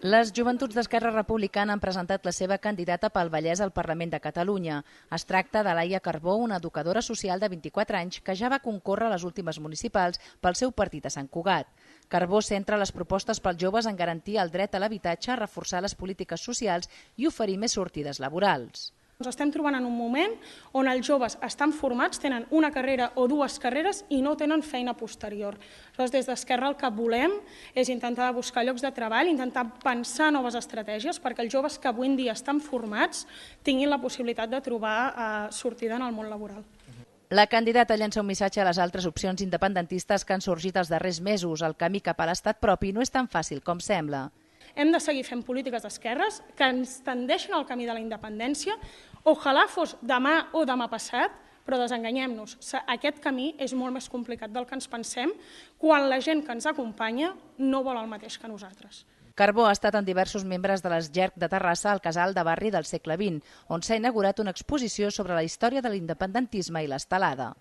Les joventuts d'Esquerra Republicana han presentat la seva candidata pel Vallès al Parlament de Catalunya. Es tracta de Laia Carbó, una educadora social de 24 anys que ja va concórrer a les últimes municipals pel seu partit a Sant Cugat. Carbó centra les propostes pels joves en garantir el dret a l'habitatge, reforçar les polítiques socials i oferir més sortides laborals. Ens estem trobant en un moment on els joves estan formats, tenen una carrera o dues carreres i no tenen feina posterior. Aleshores, des d'Esquerra el que volem és intentar buscar llocs de treball, intentar pensar noves estratègies perquè els joves que avui en dia estan formats tinguin la possibilitat de trobar sortida en el món laboral. La candidata llença un missatge a les altres opcions independentistes que han sorgit els darrers mesos. El camí cap a l'estat propi no és tan fàcil com sembla. Hem de seguir fent polítiques d'esquerres que ens tendeixen al camí de la independència. Ojalà fos demà o demà passat, però desenganyem-nos. Aquest camí és molt més complicat del que ens pensem quan la gent que ens acompanya no vol el mateix que nosaltres. Carbó ha estat amb diversos membres de l'Esgerc de Terrassa al Casal de Barri del segle XX, on s'ha inaugurat una exposició sobre la història de l'independentisme i l'estelada.